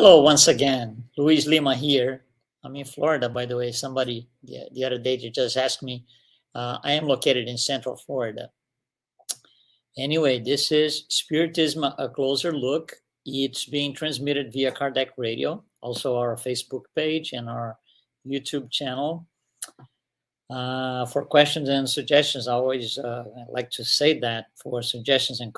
Hello once again, Luiz Lima here. I'm in Florida, by the way. Somebody the other day just asked me. I am located in Central Florida. Anyway, this is Spiritism, a closer look. It's being transmitted via Kardec Radio, also our Facebook page and our YouTube channel. For questions and suggestions, I always like to say that for suggestions and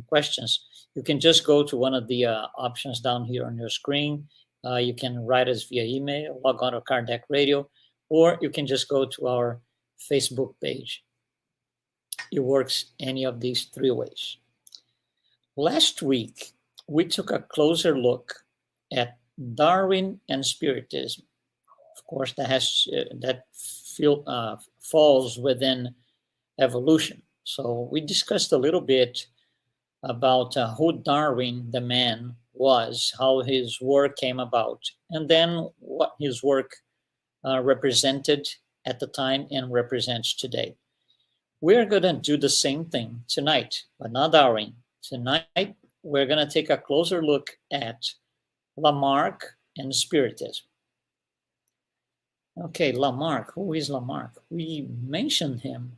questions, you can just go to one of the options down here on your screen. You can write us via email, log on to Kardec Radio, or you can just go to our Facebook page. It works any of these three ways. Last week, we took a closer look at Darwin and Spiritism. Of course, that falls within evolution. So we discussed a little bit about who Darwin, the man, was, how his work came about, and then what his work represented at the time and represents today. We're going to do the same thing tonight, but not Darwin. Tonight, we're going to take a closer look at Lamarck and Spiritism. Okay, Lamarck. Who is Lamarck? We mentioned him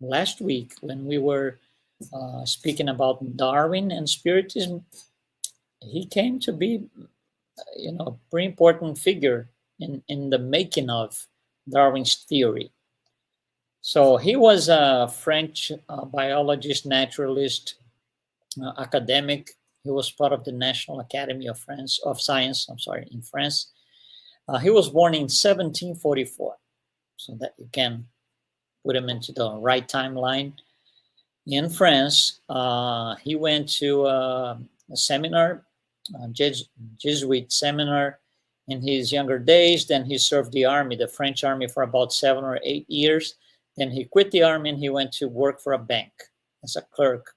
last week when we were speaking about Darwin and Spiritism. He came to be, a pretty important figure in the making of Darwin's theory. So he was a French biologist, naturalist, academic. He was part of the National Academy of Science in France. He was born in 1744, so that you can put him into the right timeline. In France, he went to a seminar, Jesuit seminar, in his younger days. Then he served the army, the French army, for about 7 or 8 years. Then he quit the army and he went to work for a bank as a clerk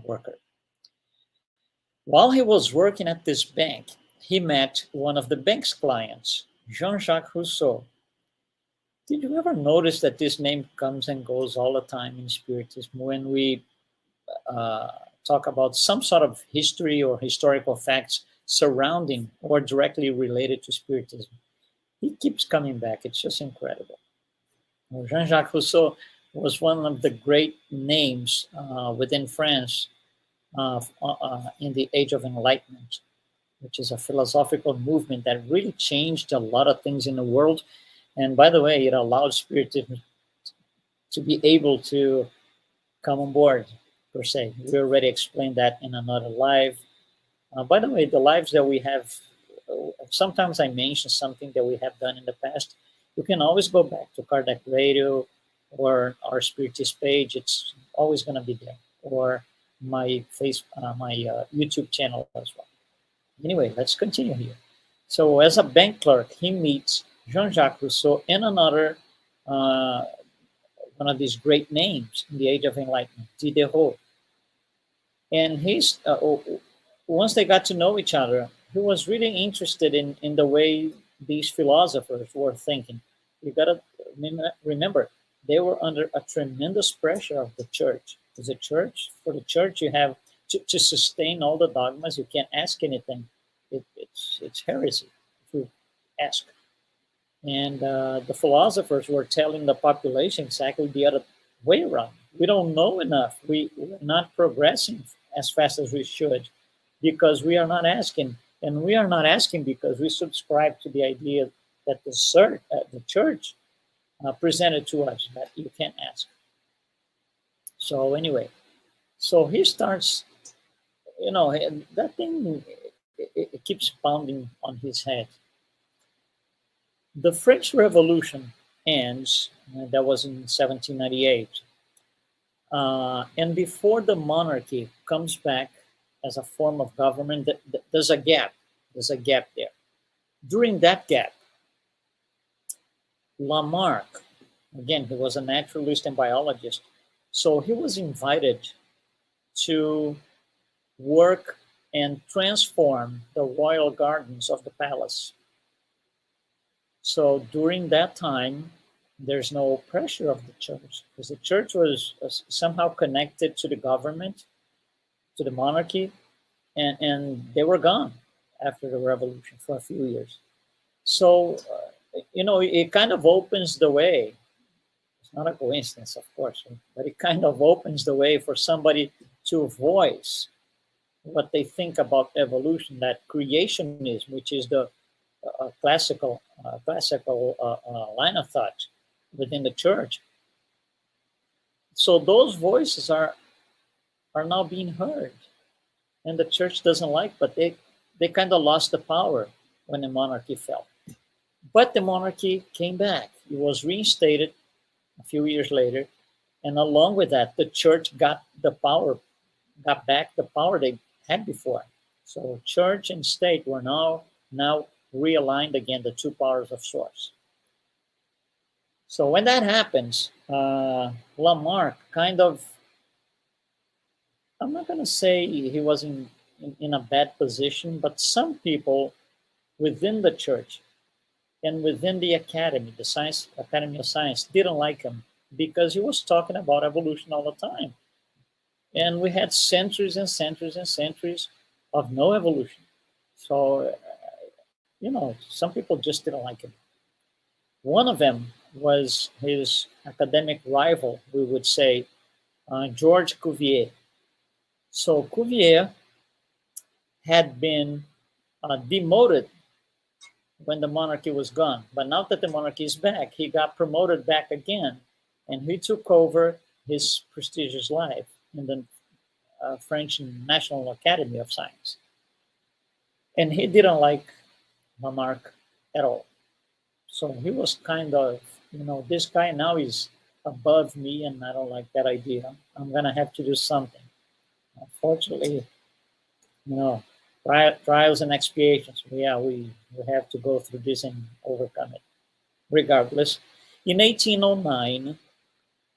worker. While he was working at this bank, he met one of the bank's clients, Jean-Jacques Rousseau. Did you ever notice that this name comes and goes all the time in Spiritism when we talk about some sort of history or historical facts surrounding or directly related to Spiritism? He keeps coming back. It's just incredible. Jean-Jacques Rousseau was one of the great names within France in the Age of Enlightenment, which is a philosophical movement that really changed a lot of things in the world. And by the way, it allowed Spiritism to be able to come on board, per se. We already explained that in another live. By the way, the lives that we have, sometimes I mention something that we have done in the past. You can always go back to Kardec Radio or our Spiritist page. It's always going to be there. Or my YouTube channel as well. Anyway, let's continue here. So as a bank clerk, he meets Jean-Jacques Rousseau and another, one of these great names in the Age of Enlightenment, Diderot. And once they got to know each other, he was really interested in the way these philosophers were thinking. You got to remember, they were under a tremendous pressure of the church. For the church, you have to sustain all the dogmas. You can't ask anything. It's heresy if you ask. And the philosophers were telling the population exactly the other way around. We don't know enough. We're not progressing as fast as we should because we are not asking. And we are not asking because we subscribe to the idea that the church presented to us, that you can't ask. So anyway, so he starts, that thing, it keeps pounding on his head. The French Revolution ends, that was in 1798. And before the monarchy comes back as a form of government, there's a gap. There's a gap there. During that gap, Lamarck, again, he was a naturalist and biologist, so he was invited to work and transform the royal gardens of the palace. So during that time, there's no pressure of the church because the church was somehow connected to the government, to the monarchy, and they were gone. after the revolution for a few years. So, it kind of opens the way. It's not a coincidence, of course, but it kind of opens the way for somebody to voice what they think about evolution, that creationism, which is the classical line of thought within the church. So those voices are now being heard, and the church doesn't like, but they kind of lost the power when the monarchy fell. But the monarchy came back. It was reinstated a few years later, and along with that, the church got back the power they had before. So church and state were now realigned again, the two powers of source. So when that happens, Lamarck kind of, I'm not going to say he was in a bad position, but some people within the church and within the academy, the Science Academy of Science, didn't like him because he was talking about evolution all the time. And we had centuries and centuries and centuries of no evolution. So, some people just didn't like him. One of them was his academic rival, we would say, George Cuvier. So Cuvier had been demoted when the monarchy was gone. But now that the monarchy is back, he got promoted back again, and he took over his prestigious life in the French National Academy of Science. And he didn't like Lamarck at all. So he was kind of, this guy now is above me, and I don't like that idea. I'm going to have to do something. Unfortunately, trials and expiations. Yeah, we have to go through this and overcome it. Regardless, in 1809,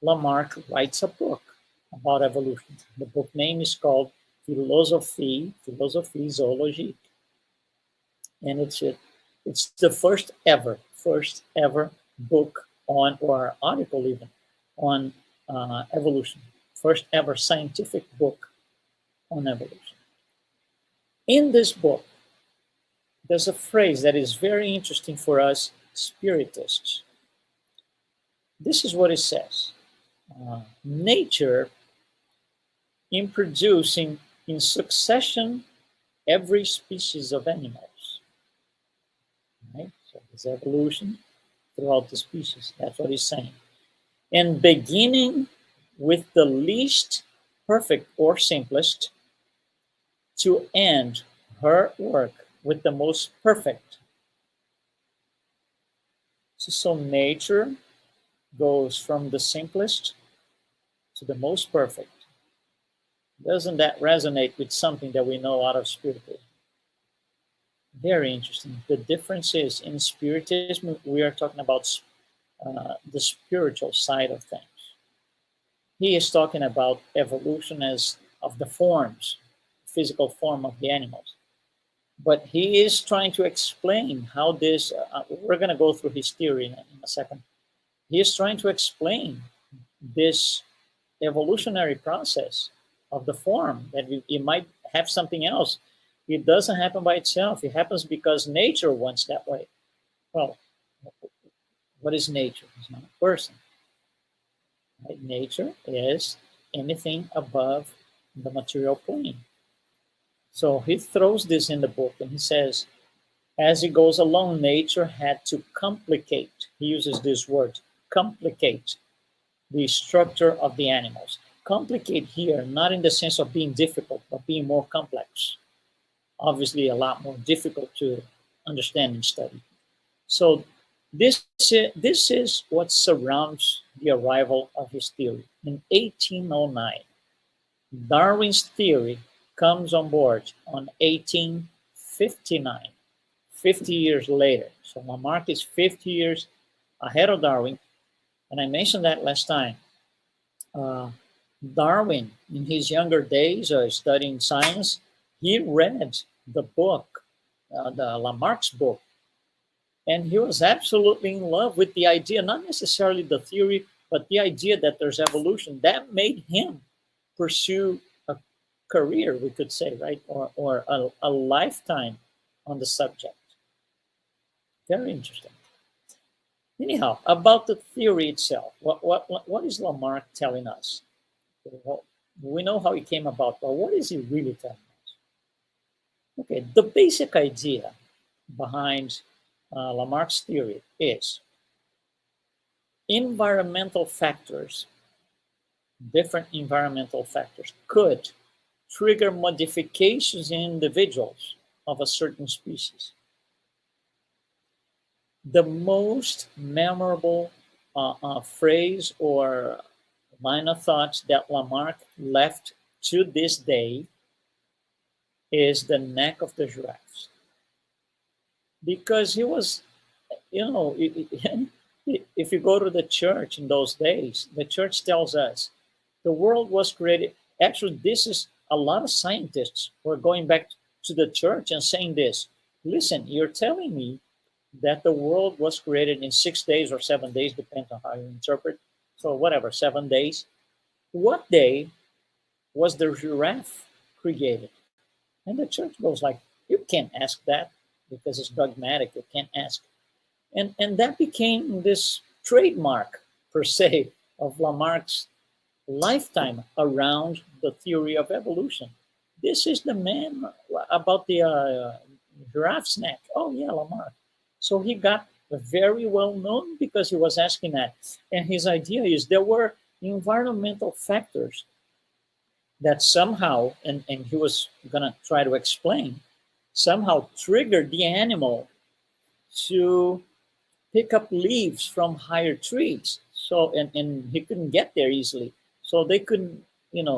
Lamarck writes a book about evolution. The book name is called Philosophie Zoologique. And it's the first ever book on, or article even, on evolution. First ever scientific book on evolution. In this book, there's a phrase that is very interesting for us Spiritists. This is what it says. Nature, in producing in succession every species of animals. Right? So there's evolution throughout the species. That's what he's saying. And beginning with the least perfect or simplest, to end her work with the most perfect. So nature goes from the simplest to the most perfect. Doesn't that resonate with something that we know out of Spiritism? Very interesting. The difference is, in Spiritism, we are talking about the spiritual side of things. He is talking about evolution as of the forms, physical form of the animals. But he is trying to explain how this, we're going to go through his theory in a second. He is trying to explain this evolutionary process of the form, that it might have something else. It doesn't happen by itself. It happens because nature wants that way. Well, what is nature? It's not a person. Right? Nature is anything above the material plane. So he throws this in the book, and he says, as he goes along, nature had to complicate. He uses this word, complicate, the structure of the animals. Complicate here, not in the sense of being difficult, but being more complex. Obviously, a lot more difficult to understand and study. So this is what surrounds the arrival of his theory. In 1809, Darwin's theory comes on board on 1859, 50 years later. So Lamarck is 50 years ahead of Darwin. And I mentioned that last time. Darwin, in his younger days studying science, he read the book, the Lamarck's book, and he was absolutely in love with the idea, not necessarily the theory, but the idea that there's evolution. That made him pursue a career, we could say, right? Or a lifetime on the subject. Very interesting. Anyhow, about the theory itself, what is Lamarck telling us? Well, we know how it came about, but what is he really telling us? Okay, the basic idea behind Lamarck's theory is environmental factors, different environmental factors, could trigger modifications in individuals of a certain species. The most memorable phrase or line of thought that Lamarck left to this day is the neck of the giraffes. Because he was, if you go to the church in those days, the church tells us the world was created. Actually, this is a lot of scientists who are going back to the church and saying this. Listen, you're telling me that the world was created in 6 days or 7 days, depends on how you interpret. So whatever, 7 days. What day was the giraffe created? And the church goes like, you can't ask that because it's dogmatic. You can't ask. And that became this trademark, per se, of Lamarck's lifetime around the theory of evolution. This is the man about the giraffe's neck. Oh, yeah, Lamarck. So he got very well known because he was asking that. And his idea is there were environmental factors that somehow, and he was going to try to explain, somehow triggered the animal to pick up leaves from higher trees. So, and he couldn't get there easily. So they couldn't,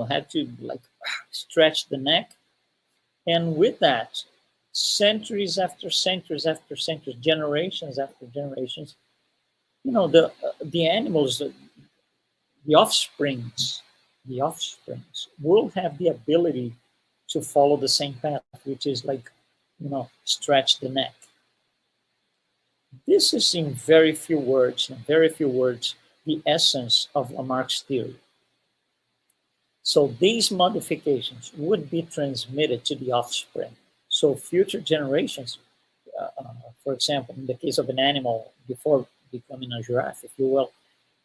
had to like stretch the neck. And with that, centuries after centuries after centuries, generations after generations, the animals, the offsprings will have the ability to follow the same path, which is like, stretch the neck. This is in very few words, the essence of Lamarck's theory. So these modifications would be transmitted to the offspring. So future generations, for example, in the case of an animal before becoming a giraffe, if you will,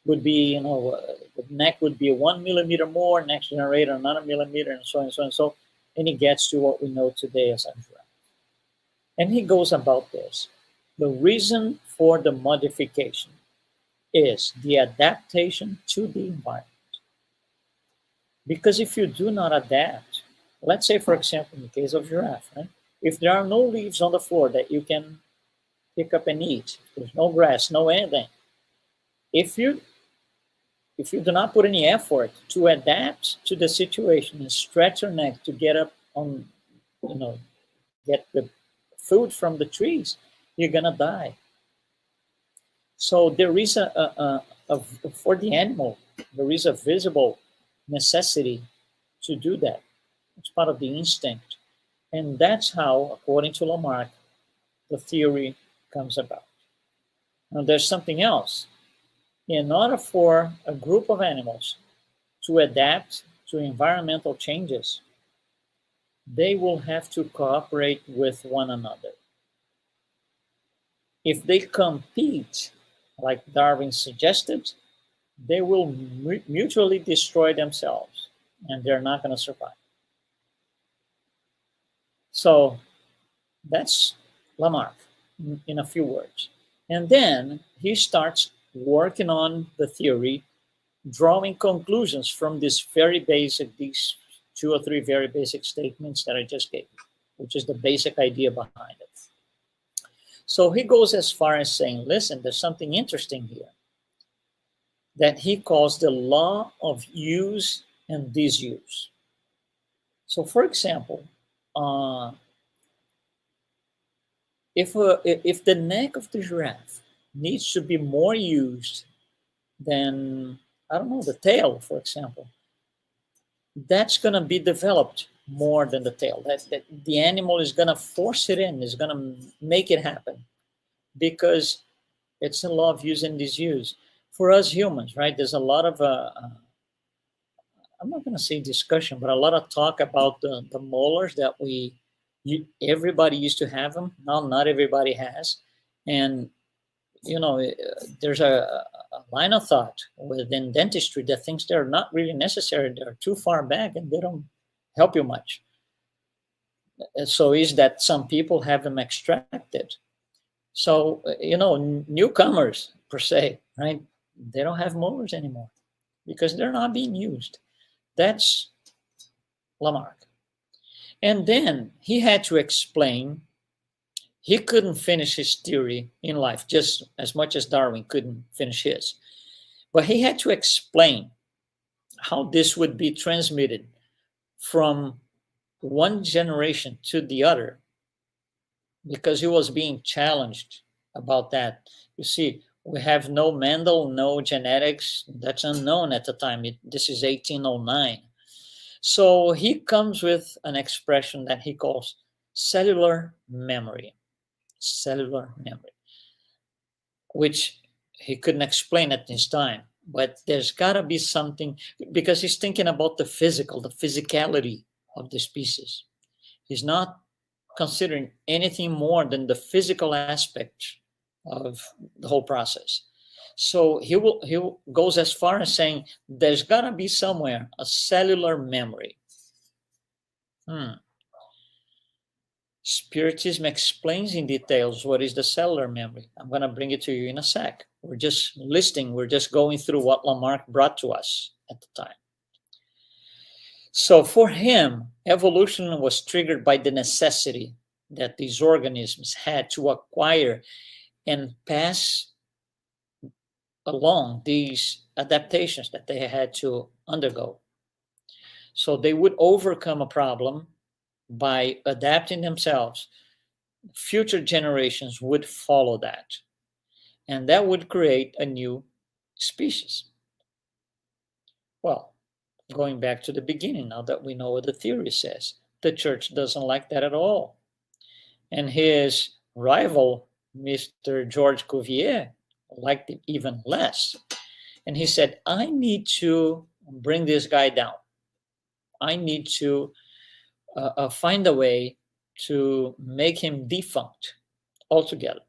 would be, the neck would be 1 millimeter more, next generation another millimeter, and so on and so on and so, and it gets to what we know today as a giraffe. And he goes about this. The reason for the modification is the adaptation to the environment. Because if you do not adapt, let's say, for example, in the case of giraffe, right? If there are no leaves on the floor that you can pick up and eat, there's no grass, no anything. If you do not put any effort to adapt to the situation and stretch your neck to get up on, get the food from the trees, you're gonna die. So there is for the animal, there is a visible necessity to do that. It's part of the instinct. And that's how, according to Lamarck, the theory comes about. Now there's something else. In order for a group of animals to adapt to environmental changes, they will have to cooperate with one another. If they compete, like Darwin suggested, they will mutually destroy themselves and they're not going to survive. So that's Lamarck in a few words. And then he starts working on the theory, drawing conclusions from these 2 or 3 very basic statements that I just gave you, which is the basic idea behind it. So he goes as far as saying, listen, there's something interesting here that he calls the law of use and disuse. So for example, if the neck of the giraffe needs to be more used than, I don't know, the tail, for example, that's going to be developed more than the tail. That the animal is going to force it in, is going to make it happen because it's a law of use and disuse. For us humans, right, there's a lot of, I'm not going to say discussion, but a lot of talk about the molars that we Everybody used to have them. Now not everybody has. And there's a line of thought within dentistry that thinks they're not really necessary. They're too far back and they don't help you much. So is that some people have them extracted. So, newcomers per se, right? They don't have molars anymore because they're not being used. That's Lamarck. And then he had to explain. He couldn't finish his theory in life just as much as Darwin couldn't finish his. But he had to explain how this would be transmitted from one generation to the other, because he was being challenged about that. You see, we have no Mendel, no genetics. That's unknown at the time. This is 1809. So he comes with an expression that he calls cellular memory. Cellular memory, which he couldn't explain at this time. But there's got to be something, because he's thinking about the physicality of the species. He's not considering anything more than the physical aspect of the whole process. So he goes as far as saying there's got to be somewhere a cellular memory. Spiritism explains in details what is the cellular memory. I'm going to bring it to you in a sec. We're just going through what Lamarck brought to us at the time. So for him, evolution was triggered by the necessity that these organisms had to acquire and pass along these adaptations that they had to undergo. So they would overcome a problem by adapting themselves. Future generations would follow that. And that would create a new species. Well, going back to the beginning, now that we know what the theory says, the church doesn't like that at all. And his rival, Mr. George Cuvier, liked it even less. And he said, I need to bring this guy down. I need to find a way to make him defunct altogether.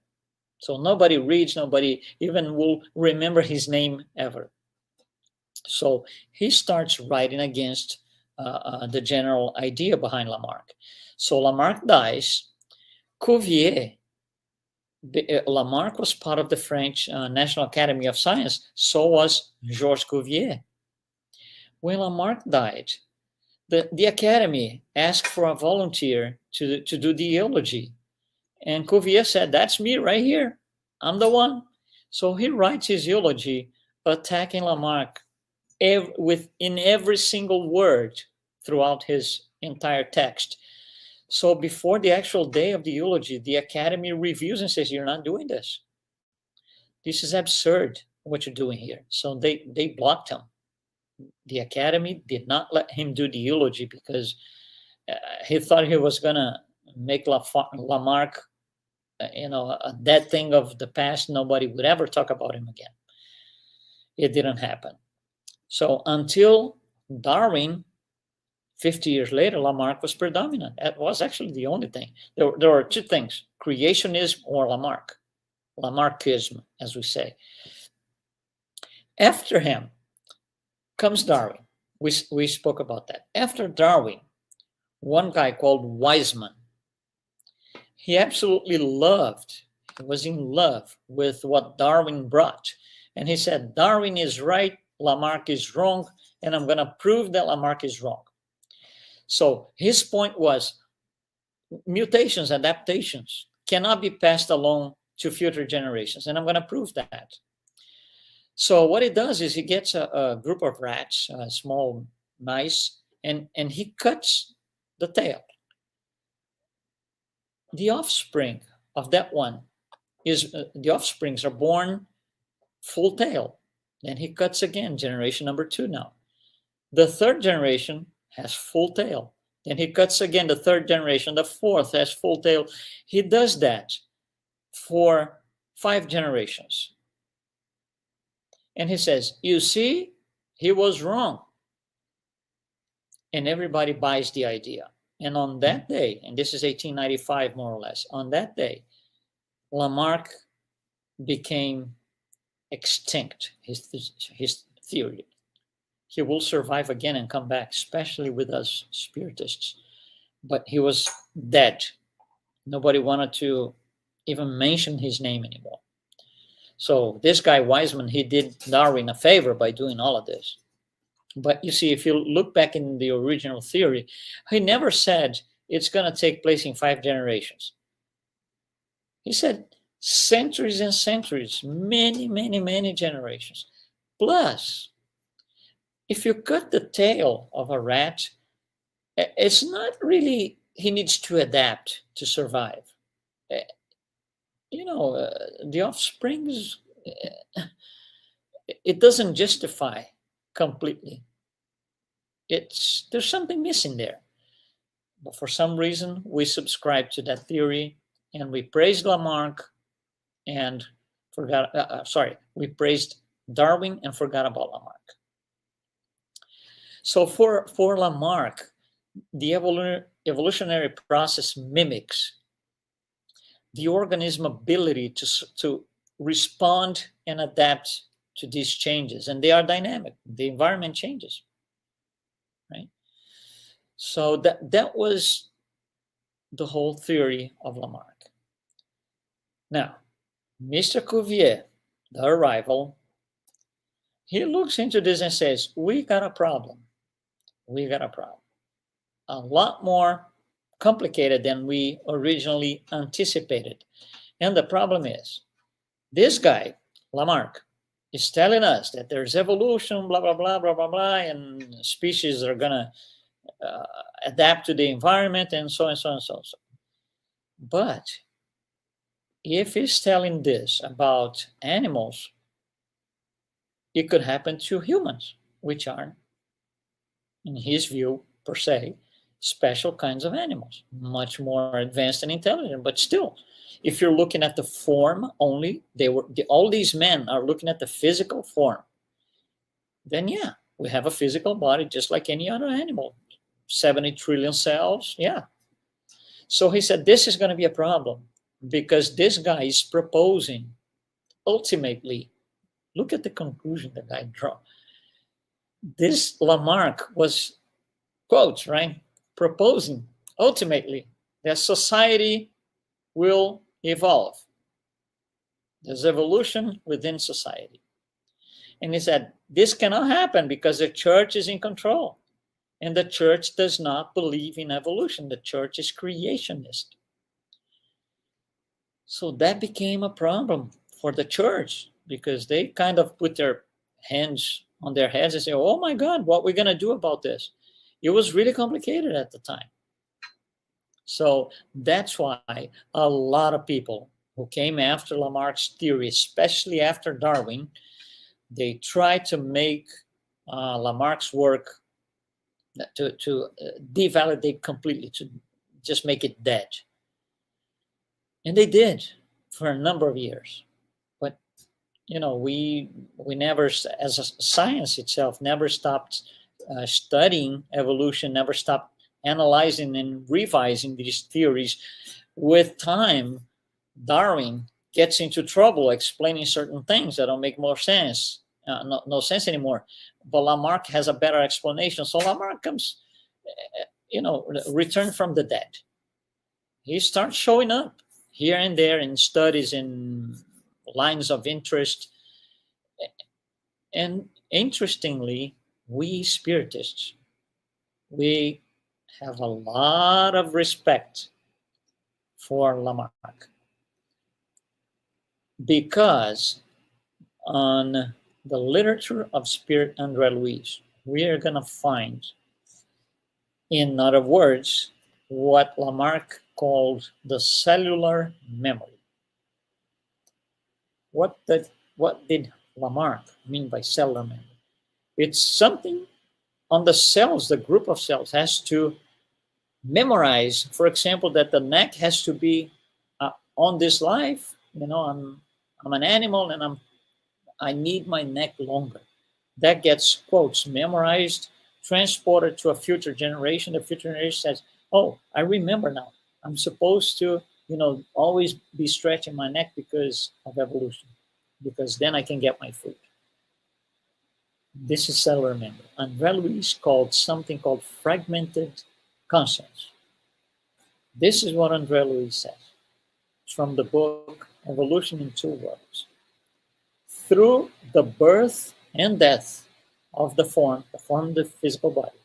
So nobody reads, nobody even will remember his name ever. So he starts writing against the general idea behind Lamarck. So Lamarck dies. Cuvier, Lamarck was part of the French National Academy of Science. So was Georges Cuvier. When Lamarck died, the Academy asked for a volunteer to do the eulogy. And Cuvier said, that's me right here. I'm the one. So he writes his eulogy attacking Lamarck in every single word throughout his entire text. So before the actual day of the eulogy, the Academy reviews and says, you're not doing this. This is absurd, what you're doing here. So they blocked him. The Academy did not let him do the eulogy because he thought he was going to make Lamarck, a dead thing of the past. Nobody would ever talk about him again. It didn't happen. So until Darwin, 50 years later, Lamarck was predominant. That was actually the only thing. There were two things, creationism or Lamarck. Lamarckism, as we say. After him comes Darwin. We spoke about that. After Darwin, one guy called Weismann, he absolutely was in love with what Darwin brought. And he said, Darwin is right, Lamarck is wrong, and I'm going to prove that Lamarck is wrong. So his point was mutations, adaptations cannot be passed along to future generations. And I'm going to prove that. So what he does is he gets a group of rats, small mice, and he cuts the tail. The offspring of that one is the offsprings are born full tail. Then he cuts again, generation number 2 now. The third generation has full tail. Then he cuts again, the third generation. The fourth has full tail. He does that for 5 generations. And he says, you see, he was wrong. And everybody buys the idea. And on that day, and this is 1895 more or less, on that day, Lamarck became extinct, his theory. He will survive again and come back, especially with us Spiritists. But he was dead. Nobody wanted to even mention his name anymore. So this guy, Weismann, he did Darwin a favor by doing all of this. But you see, if you look back in the original theory, he never said it's going to take place in 5 generations. He said centuries and centuries, many, many, many generations. Plus, if you cut the tail of a rat, it's not really he needs to adapt to survive. The offsprings, it doesn't justify completely. There's something missing there. But for some reason, we subscribe to that theory, and we praised Lamarck and we praised Darwin and forgot about Lamarck. So for Lamarck, the evolutionary process mimics the organism's ability to respond and adapt to these changes, and they are dynamic. The environment changes, right? So that was the whole theory of Lamarck. Now, Mr. Cuvier, the arrival, he looks into this and says, we got a problem. We got a problem. A lot more complicated than we originally anticipated. And the problem is, this guy, Lamarck, is telling us that there's evolution, blah, blah, blah, blah, blah, blah, and species are going to adapt to the environment and so on and so on and so on. But if he's telling this about animals, it could happen to humans, which are, in his view, per se, special kinds of animals, much more advanced and intelligent. But still, if you're looking at the form only, all these men are looking at the physical form, then yeah, we have a physical body just like any other animal. 70 trillion cells, yeah. So he said, this is going to be a problem because this guy is proposing, ultimately, look at the conclusion that I draw. This Lamarck was, quotes, right, proposing, ultimately, that society will evolve. There's evolution within society. And he said, this cannot happen because the church is in control. And the church does not believe in evolution. The church is creationist. So that became a problem for the church because they kind of put their hands on their heads and say, oh my God, what are we going to do about this? It was really complicated at the time. So that's why a lot of people who came after Lamarck's theory, especially after Darwin, they tried to make Lamarck's work to devalidate completely, to just make it dead. And they did for a number of years. But, we never, as a science itself, never stopped studying evolution, never stopped analyzing and revising these theories. With time, Darwin gets into trouble explaining certain things that don't make more sense, no sense anymore. But Lamarck has a better explanation. So Lamarck comes, returned from the dead. He starts showing up here and there in studies, in lines of interest. And interestingly, we Spiritists, we have a lot of respect for Lamarck because on the literature of Spirit André Luiz, we are going to find, in other words, what Lamarck called the cellular memory. What did Lamarck mean by cellular memory? It's something on the cells, the group of cells has to memorize, for example, that the neck has to be on this life. I'm an animal and I need my neck longer. That gets, quotes, memorized, transported to a future generation. The future generation says, Oh, I remember now. I'm supposed to, always be stretching my neck because of evolution, because then I can get my food. This is cellular memory. Andre Luiz called something called fragmented conscience. This is what Andre Luiz says. It's from the book Evolution in Two Worlds. Through the birth and death of the form of the physical body,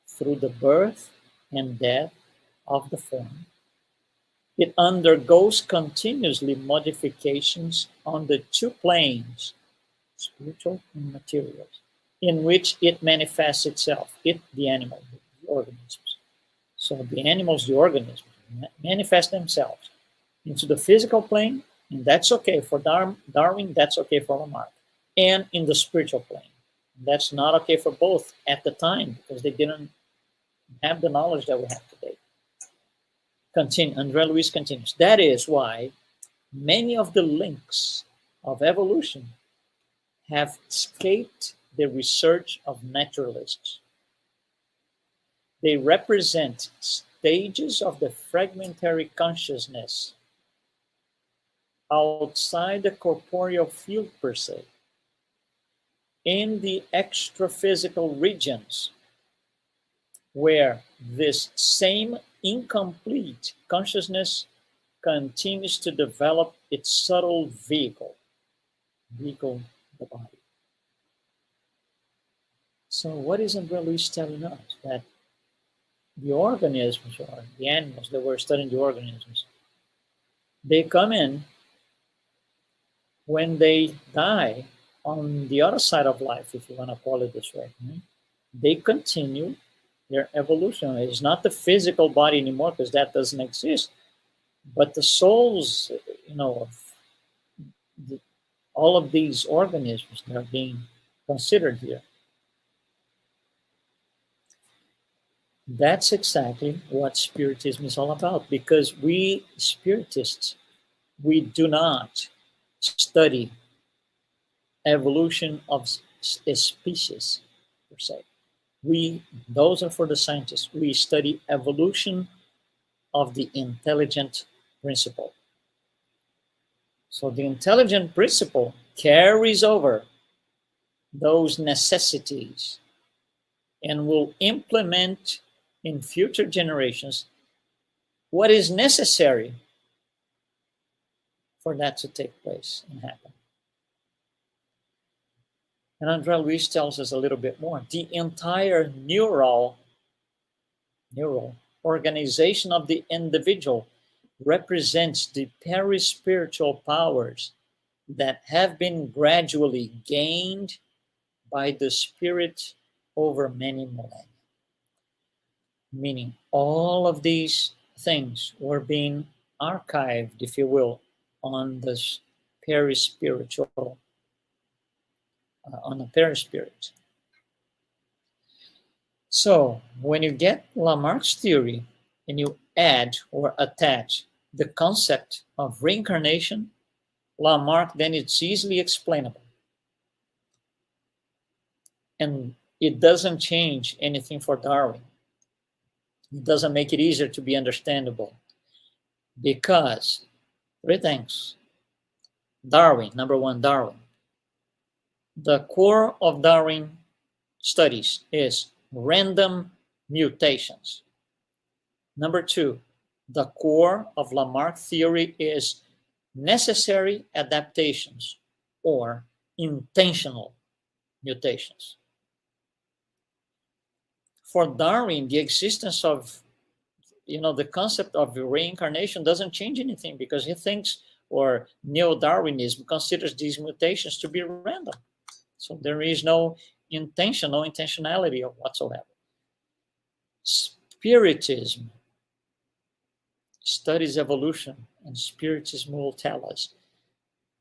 through the birth and death of the form, it undergoes continuously modifications on the two planes, spiritual and material, in which it manifests itself, the animal, the organisms. So the animals, the organisms, manifest themselves into the physical plane, and that's okay for Darwin, that's okay for Lamarck, and in the spiritual plane. That's not okay for both at the time because they didn't have the knowledge that we have today. Andre Luiz continues. That is why many of the links of evolution have escaped the research of naturalists. They represent stages of the fragmentary consciousness outside the corporeal field per se, in the extra-physical regions, where this same incomplete consciousness continues to develop its subtle vehicle, the body. So what is Andre Luiz telling us? That the organisms, or the animals that we're studying, the organisms, they come in when they die on the other side of life, if you want to call it this way. They continue their evolution. It's not the physical body anymore because that doesn't exist, but the souls, of all of these organisms that are being considered here. That's exactly what Spiritism is all about, because we Spiritists, we do not study evolution of a species per se. Those are for the scientists. We study evolution of the intelligent principle. So the intelligent principle carries over those necessities and will implement in future generations what is necessary for that to take place and happen. And Andre Luiz tells us a little bit more. The entire neural organization of the individual represents the perispiritual powers that have been gradually gained by the spirit over many millennia. Meaning all of these things were being archived, if you will, on this perispiritual, on the perispirit. So when you get Lamarck's theory and you add or attach the concept of reincarnation, Lamarck, then it's easily explainable. And it doesn't change anything for Darwin. It doesn't make it easier to be understandable. Because, three things. Darwin, number one, Darwin. The core of Darwin studies is random mutations. Number two, the core of Lamarck theory is necessary adaptations or intentional mutations. For Darwin, the existence of, the concept of reincarnation doesn't change anything because he thinks, or neo-Darwinism considers these mutations to be random. So there is no intention, no intentionality of whatsoever. Spiritism studies evolution, and Spiritism will tell us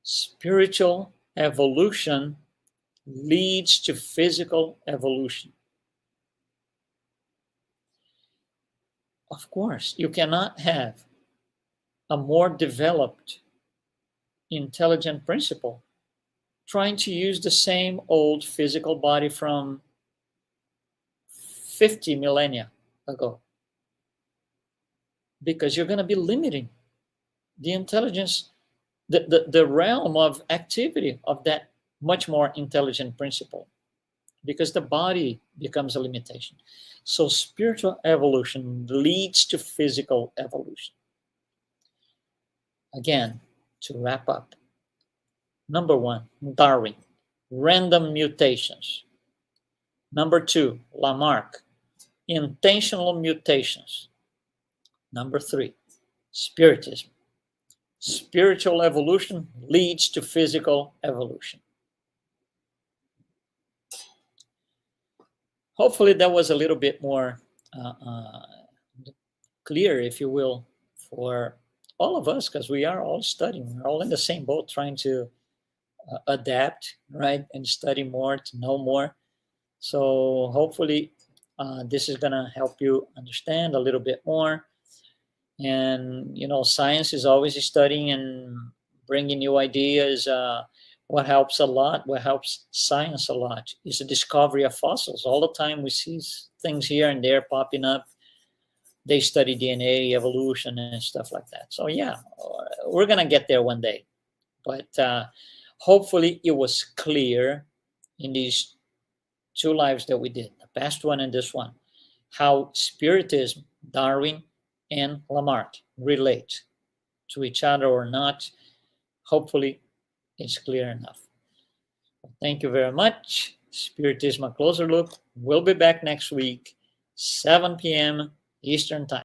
spiritual evolution leads to physical evolution. Of course, you cannot have a more developed, intelligent principle trying to use the same old physical body from 50 millennia ago. because you're going to be limiting the intelligence, the realm of activity of that much more intelligent principle, because the body becomes a limitation. So spiritual evolution leads to physical evolution. Again, to wrap up, number one, Darwin, random mutations. Number two, Lamarck, intentional mutations. Number three, Spiritism. Spiritual evolution leads to physical evolution. Hopefully that was a little bit more clear, if you will, for all of us, because we are all studying. We're all in the same boat, trying to adapt, right, and study more, to know more. So hopefully this is going to help you understand a little bit more. And, science is always studying and bringing new ideas. What helps a lot, what helps science a lot, is the discovery of fossils. All the time we see things here and there popping up. They study DNA, evolution, and stuff like that. So yeah, we're going to get there one day. But hopefully it was clear in these two lives that we did, the past one and this one, how Spiritism, Darwin, and Lamarck relate to each other or not. Hopefully it's clear enough. Thank you very much. Spiritism, A Closer Look. We'll be back next week, 7 p.m. Eastern Time.